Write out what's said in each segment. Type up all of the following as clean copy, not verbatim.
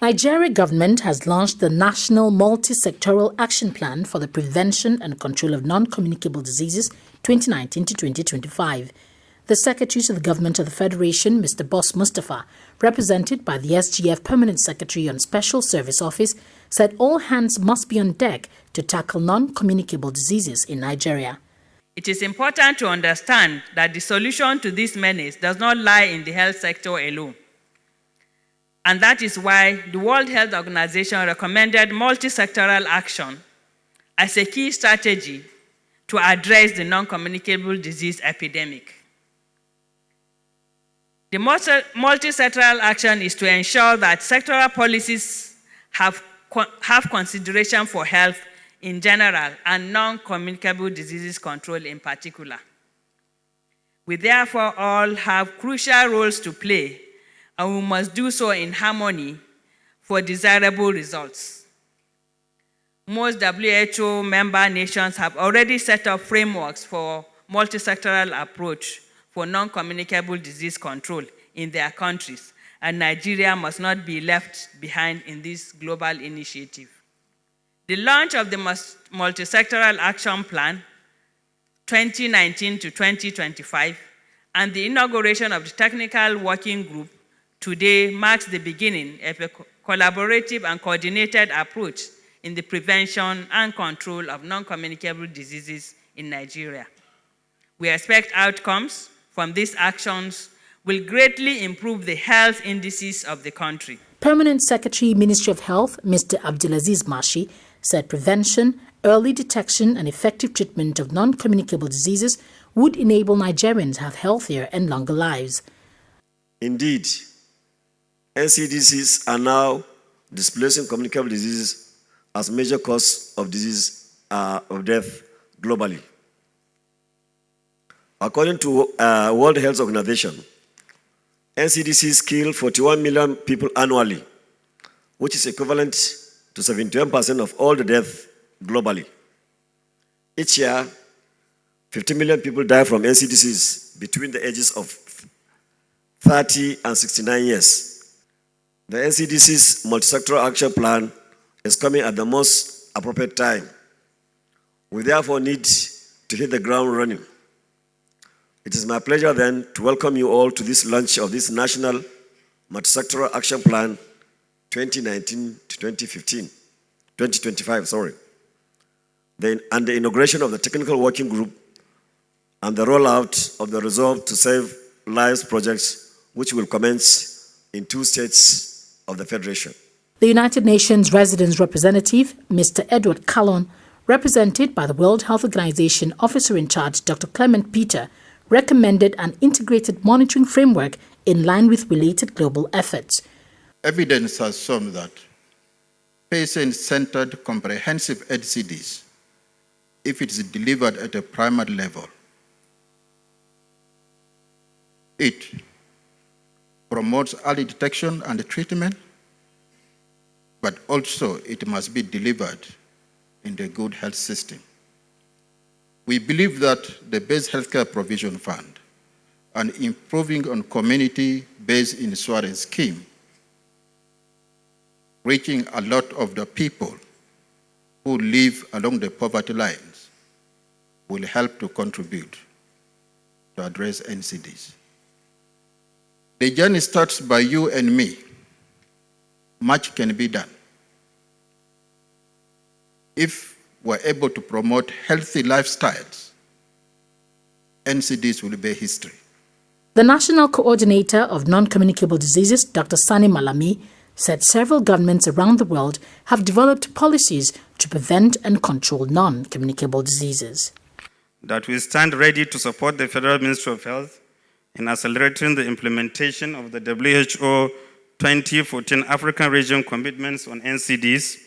Nigeria government has launched the National Multi-Sectoral Action Plan for the Prevention and Control of Non-Communicable Diseases 2019 to 2025. The Secretary to the Government of the Federation, Mr. Boss Mustafa, represented by the SGF Permanent Secretary on Special Service Office, said all hands must be on deck to tackle non-communicable diseases in Nigeria. It is important to understand that the solution to this menace does not lie in the health sector alone. And that is why the World Health Organization recommended multi-sectoral action as a key strategy to address the non-communicable disease epidemic. The multi-sectoral action is to ensure that sectoral policies have consideration for health in general and non-communicable diseases control in particular. We therefore all have crucial roles to play, and we must do so in harmony for desirable results. Most WHO member nations have already set up frameworks for multi-sectoral approach for non-communicable disease control in their countries, and Nigeria must not be left behind in this global initiative. The launch of the Multi-Sectoral Action Plan 2019 to 2025 and the inauguration of the Technical Working Group today marks the beginning of a collaborative and coordinated approach in the prevention and control of non-communicable diseases in Nigeria. We expect outcomes from these actions will greatly improve the health indices of the country. Permanent Secretary, Ministry of Health, Mr. Abdulaziz Mashi, said prevention, early detection and effective treatment of non-communicable diseases would enable Nigerians to have healthier and longer lives. Indeed, NCDCs are now displacing communicable diseases as major cause of disease of death globally. According to World Health Organization, NCDCs kill 41 million people annually, which is equivalent to 71% of all the deaths globally. Each year, 50 million people die from NCDCs between the ages of 30 and 69 years. The NCDC's Multi-Sectoral Action Plan is coming at the most appropriate time. We therefore need to hit the ground running. It is my pleasure then to welcome you all to this launch of this National Multi-Sectoral Action Plan 2019 to 2025, and the inauguration of the Technical Working Group and the rollout of the Resolve to Save Lives projects, which will commence in 2 states of the Federation. The United Nations Residence Representative, Mr. Edward Callon, represented by the World Health Organization Officer in Charge, Dr. Clement Peter, recommended an integrated monitoring framework in line with related global efforts. Evidence has shown that patient-centered comprehensive NCDs, if it is delivered at a primary level, it promotes early detection and treatment, but also it must be delivered in the good health system. We believe that the Base Healthcare Provision Fund and improving on community-based insurance scheme, reaching a lot of the people who live along the poverty lines, will help to contribute to address NCDs. The journey starts by you and me. Much can be done. If we're able to promote healthy lifestyles, NCDs will be history. The National Coordinator of Non-Communicable Diseases, Dr. Sani Malami, said several governments around the world have developed policies to prevent and control non-communicable diseases. That we stand ready to support the Federal Ministry of Health in accelerating the implementation of the WHO 2014 African Region commitments on NCDs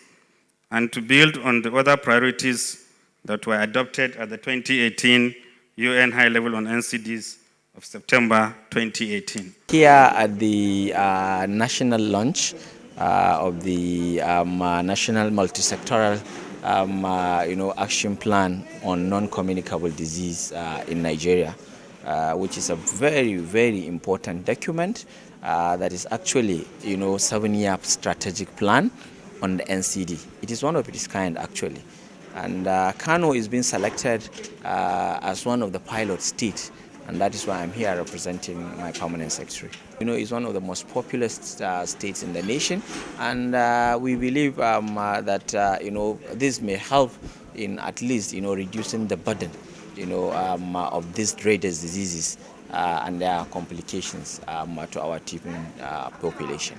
and to build on the other priorities that were adopted at the 2018 UN High Level on NCDs of September 2018. Here at the national launch of the National Multi-Sectoral Action Plan on Non-Communicable Disease in Nigeria, which is a very, very important document that is actually, 7-year strategic plan on the NCD. It is one of its kind, actually. And Kano is being selected as one of the pilot states, and that is why I'm here representing my permanent secretary. It's one of the most populous states in the nation, and we believe that this may help in at least reducing the burden of these dreaded diseases and their complications to our teeming population.